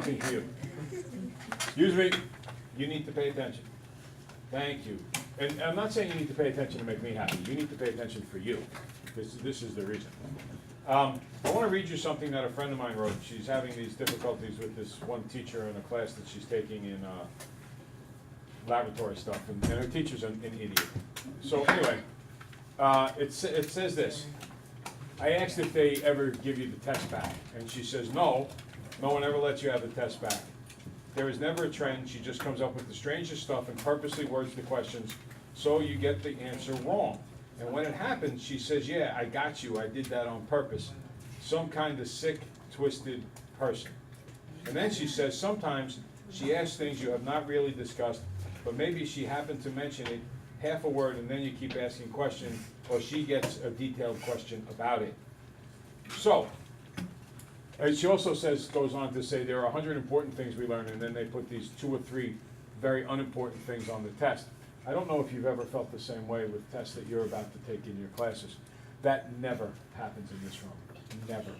something for you. Excuse me, you need to pay attention. Thank you. And I'm not saying you need to pay attention to make me happy. You need to pay attention for you. This is the reason. I want to read you something that a friend of mine wrote. She's having these difficulties with this one teacher in a class that she's taking in laboratory stuff, and her teacher's an idiot. So anyway, it says this. I asked if they ever give you the test back, and she says, no one ever lets you have the test back. There is never a trend. She just comes up with the strangest stuff and purposely words the questions so you get the answer wrong. And when it happens, she says, yeah, I got you. I did that on purpose. Some kind of sick, twisted person. And then she says, sometimes she asks things you have not really discussed, but maybe she happened to mention it, half a word, and then you keep asking questions, or she gets a detailed question about it. So, and she also goes on to say there are 100 important things we learn, and then they put these 2 or 3 very unimportant things on the test. I don't know if you've ever felt the same way with tests that you're about to take in your classes. That never happens in this room. Never.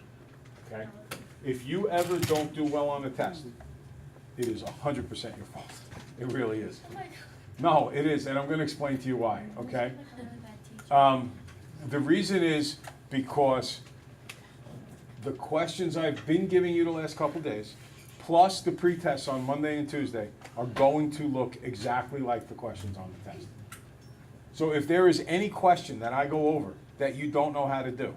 Okay? If you ever don't do well on a test, it is 100% your fault. It really is. No, it is, and I'm going to explain to you why, okay? The reason is because the questions I've been giving you the last couple days, plus the pre-tests on Monday and Tuesday, are going to look exactly like the questions on the test. So if there is any question that I go over that you don't know how to do,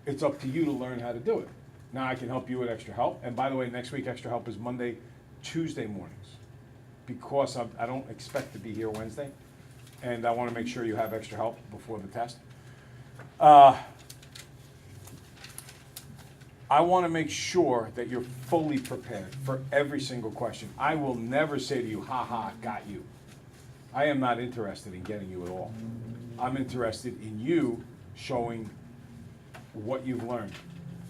it's up to you to learn how to do it. Now I can help you with extra help, and by the way, next week extra help is Monday, Tuesday mornings, because I don't expect to be here Wednesday, and I want to make sure you have extra help before the test. I want to make sure that you're fully prepared for every single question. I will never say to you, ha ha, got you. I am not interested in getting you at all. I'm interested in you showing what you've learned,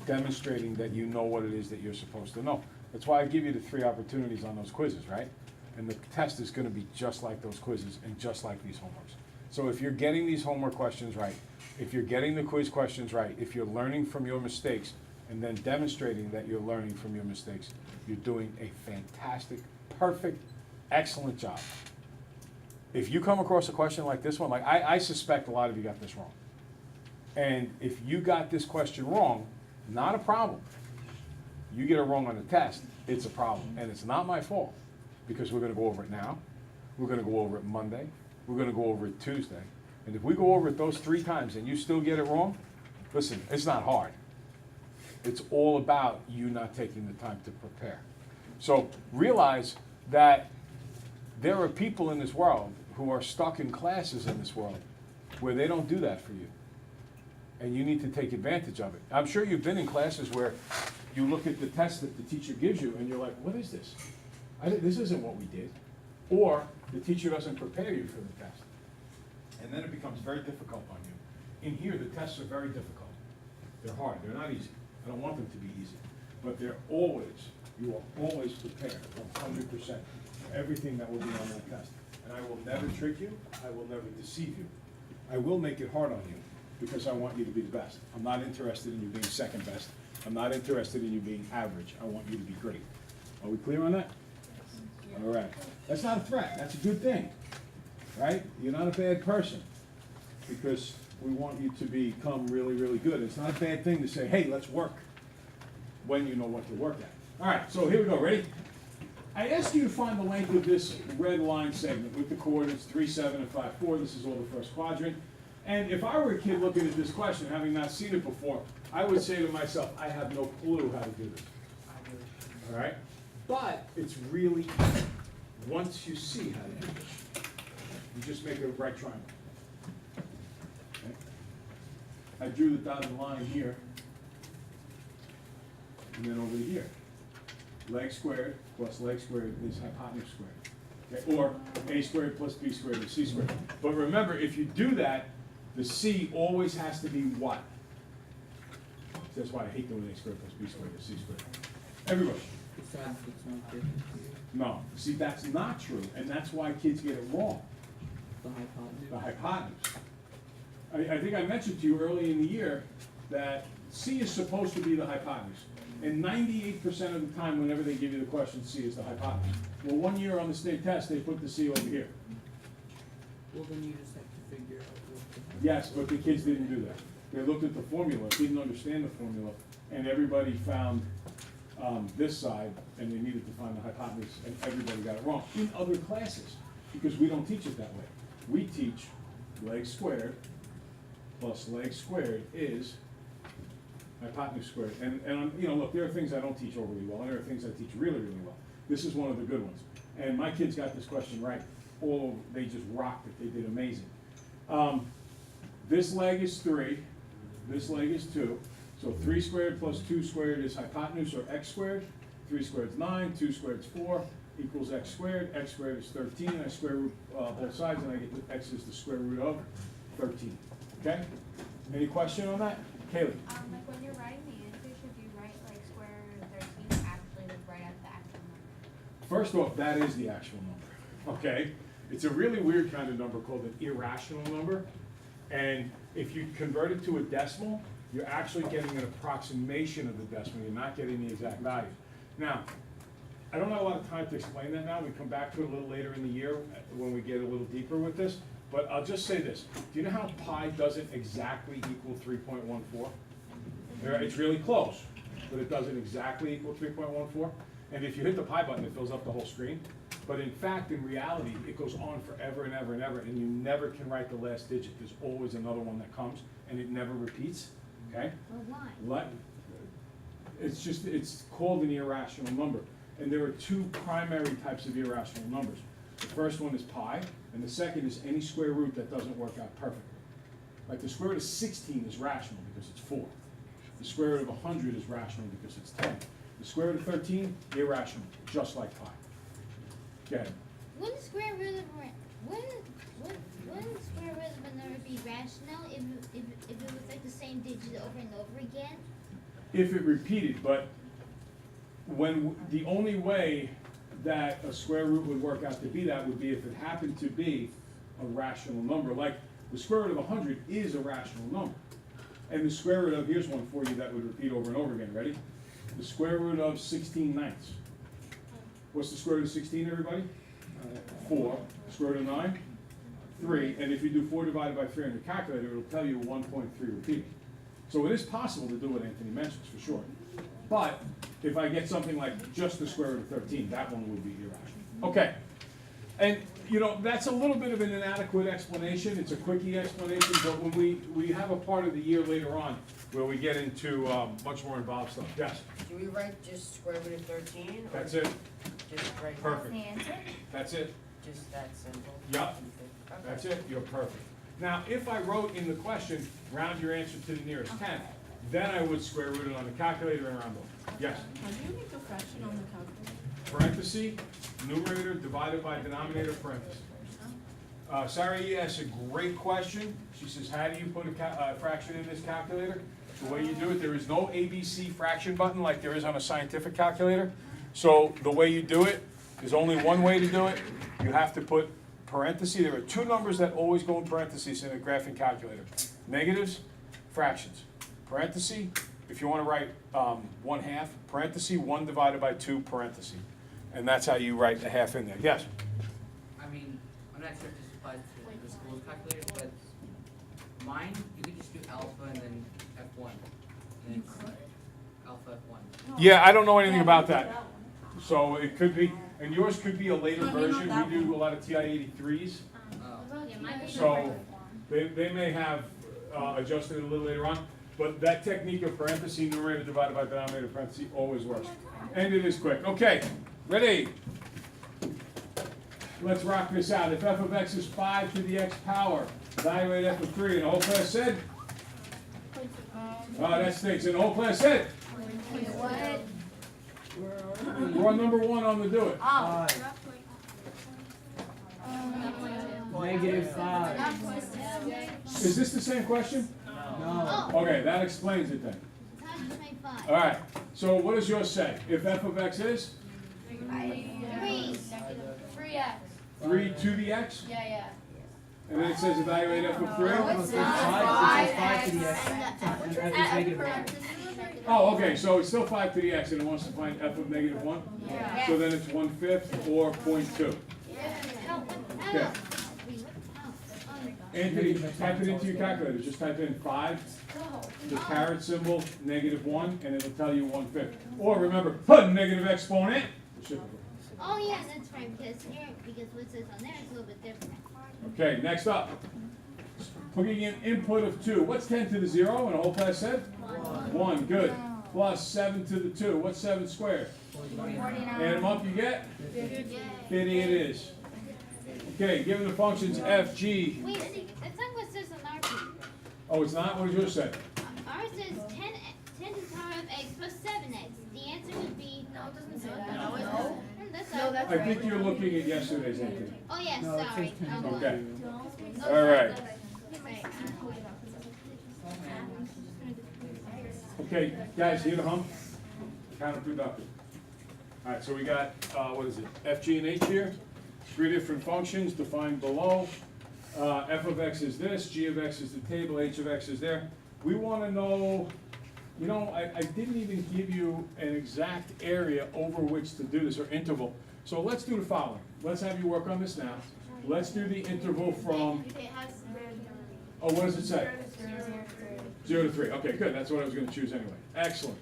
demonstrating that you know what it is that you're supposed to know. That's why I give you the 3 opportunities on those quizzes, right? And the test is going to be just like those quizzes and just like these homeworks. So if you're getting these homework questions right, if you're getting the quiz questions right, if you're learning from your mistakes, and then demonstrating that you're learning from your mistakes, you're doing a fantastic, perfect, excellent job. If you come across a question like this one, like I suspect a lot of you got this wrong. And if you got this question wrong, not a problem. You get it wrong on the test, it's a problem. And it's not my fault, because we're going to go over it now, we're going to go over it Monday, we're going to go over it Tuesday. And if we go over it those 3 times and you still get it wrong, listen, it's not hard. It's all about you not taking the time to prepare. So realize that there are people in this world who are stuck in classes in this world where they don't do that for you. And you need to take advantage of it. I'm sure you've been in classes where you look at the test that the teacher gives you and you're like, what is this? This isn't what we did. Or the teacher doesn't prepare you for the test. And then it becomes very difficult on you. In here, the tests are very difficult. They're hard, they're not easy. I don't want them to be easy, but you are always prepared 100% for everything that will be on that test. And I will never trick you, I will never deceive you. I will make it hard on you because I want you to be the best. I'm not interested in you being second best. I'm not interested in you being average. I want you to be great. Are we clear on that? All right. That's not a threat, that's a good thing, right? You're not a bad person because we want you to become really, really good. It's not a bad thing to say, hey, let's work when you know what to work at. All right, so here we go. Ready? I asked you to find the length of this red line segment with the coordinates 3, 7, and 5, 4. This is all the first quadrant. And if I were a kid looking at this question, having not seen it before, I would say to myself, I have no clue how to do this. All right? But it's really easy once you see how to do it. You just make a right triangle. I drew the dotted line here, and then over here. Leg squared plus leg squared is hypotenuse squared. Okay? Or a squared plus b squared is c squared. But remember, if you do that, the c always has to be what? That's why I hate doing a squared plus b squared is c squared. Everybody. No, see, that's not true, and that's why kids get it wrong. The hypotenuse. I think I mentioned to you early in the year that C is supposed to be the hypotenuse. And 98% of the time, whenever they give you the question, C is the hypotenuse. Well, 1 year on the state test, they put the C over here. Well, then you just have to figure out what the. Yes, but the kids didn't do that. They looked at the formula, didn't understand the formula, and everybody found this side, and they needed to find the hypotenuse, and everybody got it wrong in other classes, because we don't teach it that way. We teach leg squared plus leg squared is hypotenuse squared. And you know, look, there are things I don't teach overly well, and there are things I teach really, really well. This is one of the good ones. And my kids got this question right. All over, they just rocked it. They did amazing. This leg is 3. This leg is 2. So 3 squared plus 2 squared is hypotenuse, or x squared. 3 squared is 9. 2 squared is 4. Equals x squared. X squared is 13. I square root both sides, and I get that x is the square root of 13. Okay? Any question on that? Kaylee? Like when you're writing the answer, should you write like square root of 13 actually like right at the actual number? First off, that is the actual number, okay? It's a really weird kind of number called an irrational number. And if you convert it to a decimal, you're actually getting an approximation of the decimal. You're not getting the exact value. Now, I don't have a lot of time to explain that now. We come back to it a little later in the year when we get a little deeper with this. But I'll just say this. Do you know how pi doesn't exactly equal 3.14? It's really close, but it doesn't exactly equal 3.14. And if you hit the pi button, it fills up the whole screen. But in fact, in reality, it goes on forever and ever and ever, and you never can write the last digit. There's always another one that comes, and it never repeats, okay? Well, why? It's called an irrational number. And there are 2 primary types of irrational numbers. The first one is pi, and the second is any square root that doesn't work out perfectly. Like the square root of 16 is rational because it's 4. The square root of 100 is rational because it's 10. The square root of 13, irrational, just like pi. Go ahead. Wouldn't the square root of wouldn't the square root of a number be rational if it was like the same digit over and over again? If it repeated, but when the only way that a square root would work out to be that would be if it happened to be a rational number. Like the square root of 100 is a rational number. And the square root of, here's one for you that would repeat over and over again. Ready? The square root of 16/9. What's the square root of 16, everybody? 4. The square root of 9? 3. And if you do 4 divided by 3 on your calculator, it'll tell you 1.3 repeating. So it is possible to do what Anthony mentions, for sure. But if I get something like just the square root of 13, that one would be irrational. Okay. And, you know, that's a little bit of an inadequate explanation. It's a quickie explanation, but when we have a part of the year later on where we get into much more involved stuff. Yes? Do we write just square root of 13? Or That's it. Just write. Perfect. The answer? That's it. Just that simple? Yup. Okay. That's it. You're perfect. Now, if I wrote in the question, round your answer to the nearest 10, then I would square root it on the calculator and round off. Yes? How do you make a fraction on the calculator? Parenthesis, numerator divided by denominator, parenthesis. Sarah E. asks a great question. She says, how do you put a fraction in this calculator? The way you do it, there is no ABC fraction button like there is on a scientific calculator. So the way you do it, there's only one way to do it. You have to put parentheses. There are 2 numbers that always go in parentheses in a graphing calculator. Negatives, fractions. Parenthesis, if you want to write 1/2, parenthesis, 1 divided by 2, parenthesis. And that's how you write a half in there. Yes? I mean, I'm not sure if this applies to the school's calculator, but mine, you could just do alpha and then F1. And it's alpha F1. Yeah, I don't know anything about that. So it could be, and yours could be a later No, not version. that We do a lot of TI-83s. Yeah, mine would be So they may have adjusted it a little later on. But that technique of parenthesis, numerator divided by denominator, parenthesis, always works. And it is quick. Okay, ready? Let's rock this out. If f of x is 5 to the x power, evaluate f of 3. And the whole class said? Oh, that stinks. And the whole class said? What? We're on number 1 on the do it. -5. Is this the same question? No. Okay, that explains it then. How do you make 5? All right, so what does yours say? If f of x is 3x. 3 to the x? Yeah. And then it says evaluate f of 3? No, it's It says not. 5 to the x. And And f is negative 1. Oh, okay, so it's still 5 to the x, and it wants to find f of negative 1? Yeah. So then it's 1/5 or 0.2. Okay. Anthony, type it into your calculator, just type in 5, the caret symbol, negative 1, and it'll tell you 1/5. Or remember, put negative exponent. Reciprocal. Oh yeah, that's right, because here, because what it says on there is a little bit different. Okay, next up. Putting in input of 2. What's 10 to the 0? And the whole class said? 1, good. Plus 7 to the 2. What's 7 squared? Add them up, you get? 50 it is. Okay, given the functions f, g. Wait, see, that's not what it says on our sheet. Oh, it's not? What did yours say? Ours says 10 to the power of x plus 7x. The answer would be. No, it doesn't say that. No, No. That's No, all. that's I think you're looking at yesterday's, Anthony. Oh yeah, No, it sorry. says 10. Okay. Oh, All right. sorry. Okay, guys, here to hump. Counterproductive. All right, so we got, what is it, f, g, and h here. 3 different functions defined below. F of x is this, g of x is the table, h of x is there. We want to know, you know, I didn't even give you an exact area over which to do this, or interval. So let's do the following. Let's have you work on this now. Let's do the interval from, It has oh, what does it say? 0 to 3. Okay, good. That's what I was going to choose anyway. Excellent.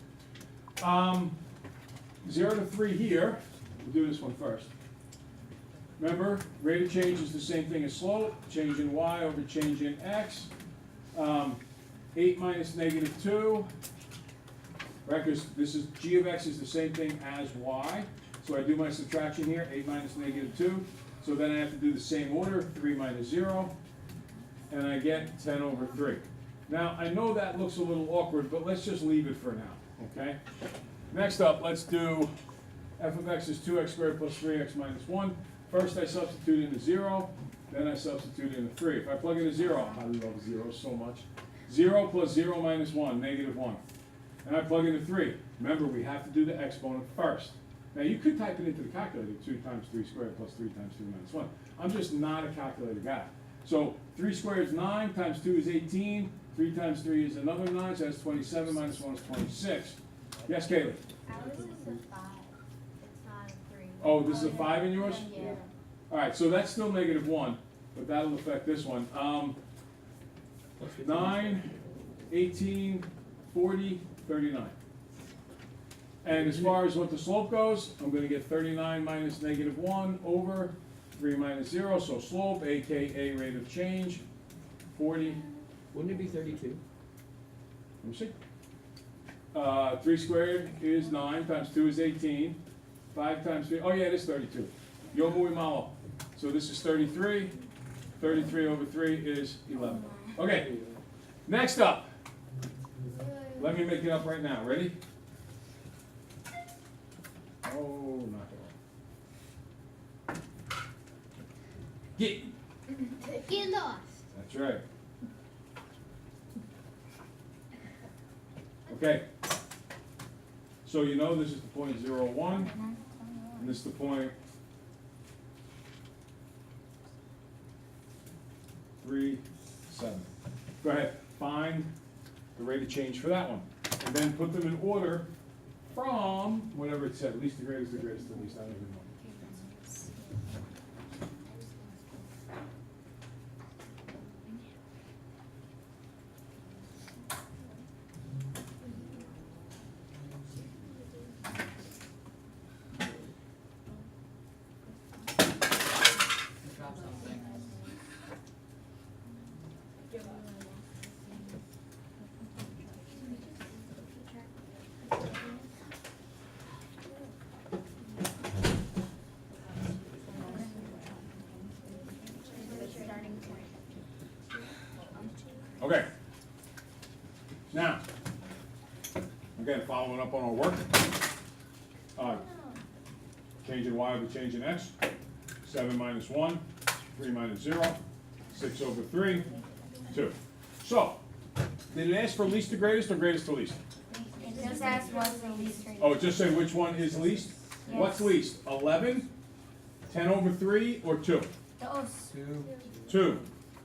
0 to 3 here. We'll do this one first. Remember, rate of change is the same thing as slope. Change in y over change in x. 8 minus negative 2. Right, because this is g of x is the same thing as y. So I do my subtraction here. 8 minus negative 2. So then I have to do the same order. 3 minus 0. And I get 10 over 3. Now, I know that looks a little awkward, but let's just leave it for now, okay? Next up, let's do f of x is 2x squared plus 3x minus 1. First, I substitute in the 0, then I substitute in the 3. If I plug in a 0, I love 0 so much. 0 plus 0 minus 1, negative 1. And I plug in the 3. Remember, we have to do the exponent first. Now, you could type it into the calculator, 2 times 3 squared plus 3 times 2 minus 1. I'm just not a calculator guy. So 3 squared is 9, times 2 is 18, 3 times 3 is another 9, so that's 27, minus 1 is 26. Yes, Kaylee? Ours is a 5. It's not a 3. Oh, this is a 5 in yours? Yeah. All right, so that's still negative 1, but that'll affect this one. 9, 18, 40, 39. And as far as what the slope goes, I'm going to get 39 minus negative 1 over 3 minus 0, so slope, aka rate of change, 40. Wouldn't it be 32? Let me see. 3 squared is 9, times 2 is 18, 5 times 3, oh yeah, it is 32. Yo muy malo. So this is 33, 33 over 3 is 11. Okay, next up. Let me make it up right now, ready? Oh, knock it off. Get lost. That's right. Okay. So you know this is the point 0, 1, and this is the point 3, 7. Go ahead, find the rate of change for that one. And then put them in order from whatever it said, least to greatest to greatest to least, I don't even know. Drop something. Okay. Now, again, following up on our work. Change in y over change in x. 7 minus 1, 3 minus 0, 6 over 3, 2. So, did it ask for least to greatest or greatest to least? It just asks what's the least rate. Oh, it just said which one is least? What's least? 11, 10 over 3, or 2? Those. 2.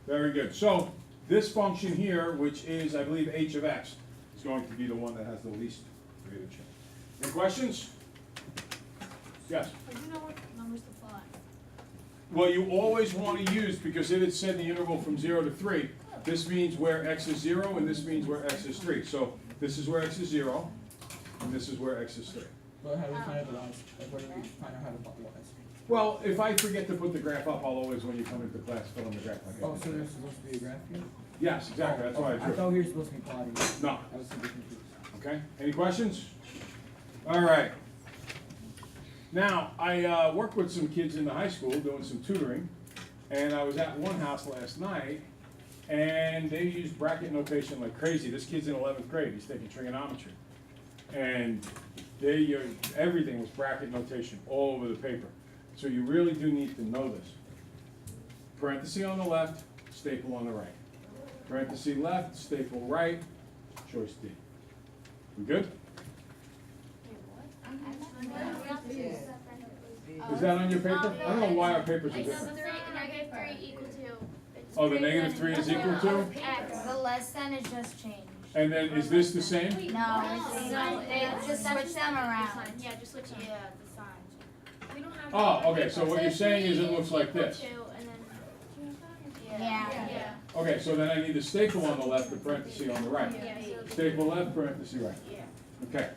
Very good. So, this function here, which is, I believe, h of x, is going to be the one that has the least rate of change. Any questions? Yes? I do know what numbers to plot. Well, you always want to use, because it had said the interval from 0 to 3, this means where x is 0 and this means where x is 3. So this is where x is 0 and this is where x is 3. But how do we find out the lines? Like, where do we find out how to plot the lines? Well, if I forget to put the graph up, I'll always, when you come into class, fill in the graph. like I Oh, did. so there's supposed to be a graph here? Yes, exactly, that's why I I drew. thought we were supposed to be plotting. No, I was super confused. okay, any questions? All right. Now, I work with some kids in the high school doing some tutoring, and I was at one house last night, and they use bracket notation like crazy. This kid's in 11th grade, he's taking trigonometry. And they, everything was bracket notation all over the paper. So you really do need to know this. Parenthesis on the left, staple on the right. Parenthesis left, staple right, choice D. We good? Is that on your paper? I don't know why our papers are different. Oh, the negative 3 is equal to? X, the less than is just changed. And then is this the same? No, they just switch them around. Yeah, just switch the signs. We don't have. Oh, okay, so what you're saying is it looks like this. Yeah. Yeah. Okay, so then I need a staple on the left, the parenthesis on the right. Yeah, so, Staple left, parenthesis right. yeah. Okay.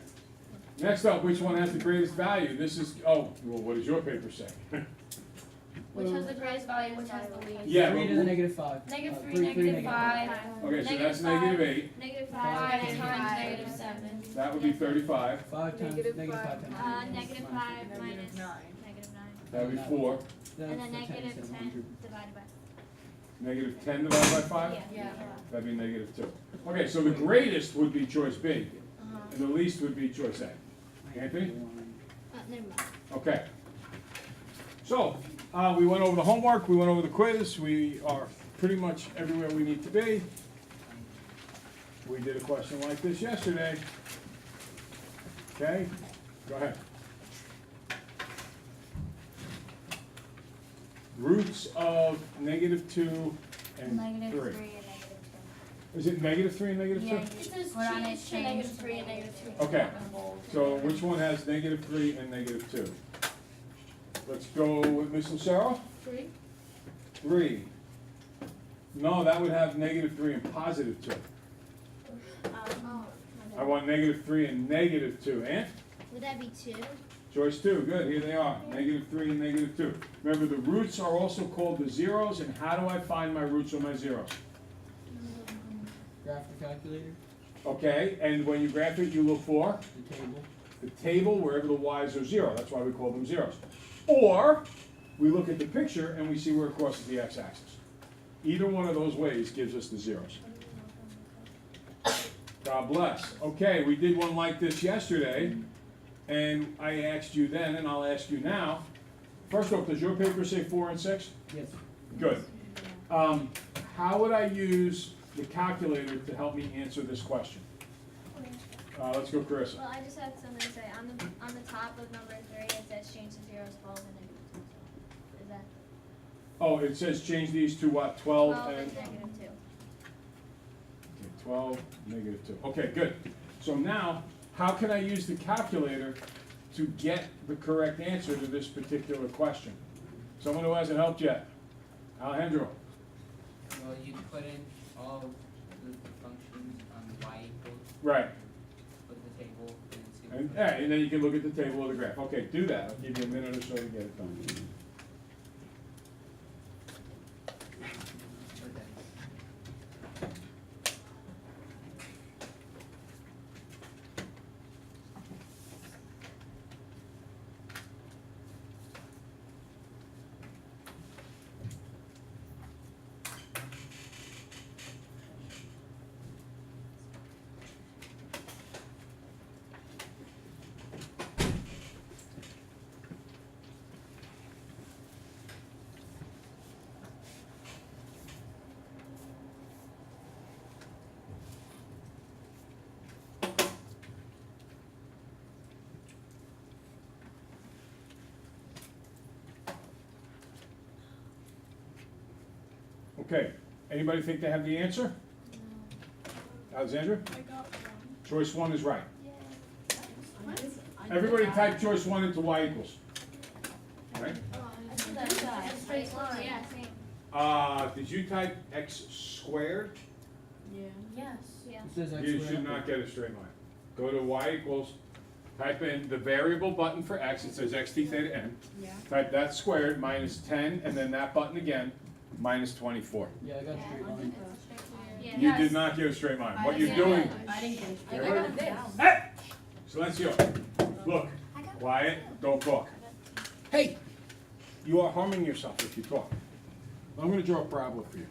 Next up, which one has the greatest value? This is, oh, well, what does your paper say? Which has the greatest value, which has the least? Yeah, 3 to the well, negative 5. Negative 3, Three negative negative 5. okay, so that's negative -8. Negative 5 times negative 7. That would be 35. 5 times, negative 5 times. Negative 5 minus negative 9. That would be 4. That's And then the 10 negative instead of 10 100. divided by. Negative 10 divided by 5? Yeah. That'd be negative 2. Okay, so the greatest would be choice B, Uh-huh. and the least would be choice A. Anthony? Never mind. Okay. So, we went over the homework, we went over the quiz, we are pretty much everywhere we need to be. We did a question like this yesterday. Okay, go ahead. Roots of -2 and Negative 3. 3 and negative Is it -3 and -2? Yeah, It says Put on change it, to change negative to 3 and negative negative 2. Okay, so which one has -3 and -2? Let's go with Ms. Lucero. 3? 3. No, that would have -3 and +2. I want -3 and -2. Ant? Would that be 2? Choice 2, good, here they are, -3 and -2. Remember, the roots are also called the zeros, and how do I find my roots or my zeros? Graph the calculator, Okay, and when you graph it, you look for the table. the table wherever the y's are 0, that's why we call them zeros. Or, we look at the picture and we see where it crosses the x-axis. Either one of those ways gives us the zeros. God bless. Okay, we did one like this yesterday, and I asked you then, and I'll ask you now. First off, does your paper say 4 and 6? Yes. Good. How would I use the calculator to help me answer this question? Let's go, Carissa. Well, I just had something to say. On the top of number 3, it says change the zeros 12 and negative 2. Is that Oh, it says change these to what, 12 and? negative 2? Okay, 12, -2. Okay, good. So now, how can I use the calculator to get the correct answer to this particular question? Someone who hasn't helped yet? Alejandro? Well, you put in all the functions on y equals, Right. put the table, and see. And, yeah, and then you can look at the table or the graph. Okay, do that. I'll give you a minute or so to get it done. Put that. Okay, anybody think they have the answer? Alexandra? I got 1. Choice 1 is right. Everybody type choice 1 into y equals. Right? That's a straight line. Yeah, same. Did you type x squared? Yeah. Yes. Yeah. It says X You squared. should not get a straight line. Go to y equals, type in the variable button for x, it says x t theta n. Yeah. Type that squared minus 10, and then that button again, minus 24. Yeah, I got a straight line. Yeah. You did not get a straight line. What you're doing, I didn't get it. I got this. hey, Silencio, look, quiet, don't talk. Hey, you are harming yourself if you talk. I'm gonna draw a parabola for you.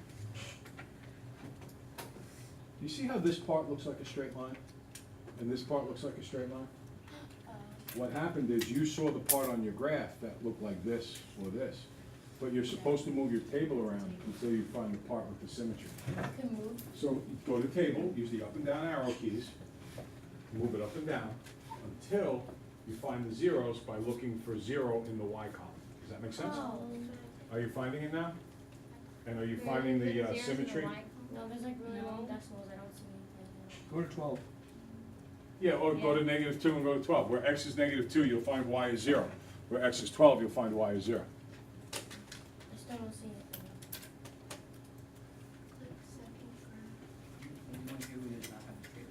You see how this part looks like a straight line? And this part looks like a straight line? What happened is you saw the part on your graph that looked like this or this, but you're supposed to move your table around until you find the part with the symmetry. Can move. So go to table, use the up and down arrow keys, move it up and down until you find the zeros by looking for 0 in the y column. Does that make sense? Are you finding it now? And are you finding the symmetry? No, there's like really long decimals. I don't see anything. Go to 12. Yeah, or go to -2 and go to 12. Where x is -2, you'll find y is 0. Where x is 12, you'll find y is 0. I still don't see anything. You want to do is not have a straight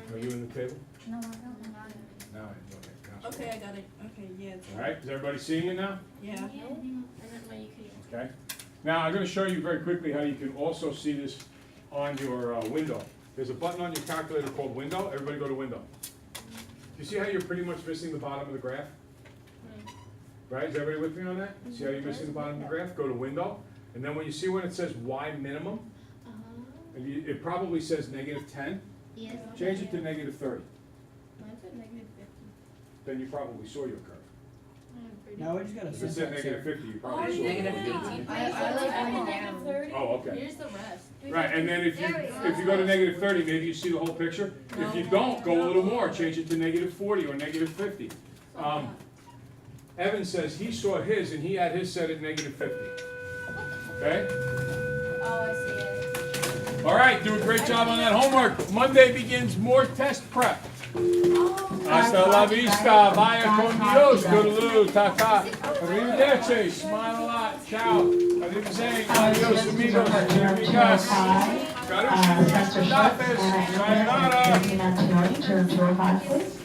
line. Are you in the table? No, I don't got it. Now, okay. gotcha. Okay, I got it. Okay, yeah. It's All right, is everybody seeing it now? Yeah. I meant my UK. Okay. Now, I'm going to show you very quickly how you can also see this on your window. There's a button on your calculator called Window. Everybody go to Window. You see how you're pretty much missing the bottom of the graph? Right? Is everybody with me on that? See how you're missing the bottom of the graph? Go to Window, and then when you see when it says Y minimum, and it probably says -10, Yes. change it to -30. Mine said -50. Then you probably saw your curve. Now we just gotta If it set said that here. -50, you probably saw Negative it. 18. I like going down. Oh, okay. Here's the rest. Right, and then if you go to -30, maybe you see the whole picture. If you don't, go a little more, change it to -40 or -50. Evan says he saw his and he had his set at -50. Okay? Oh, I see it. All right, do a great job on that homework. Monday begins more test prep. Hasta la vista, vaya con Dios, toodaloo, ta-ta. Arrivederci, smile a lot, ciao. Arrivederci, adios amigos, amigas. Carucci, sayonara. Turn to your class, please.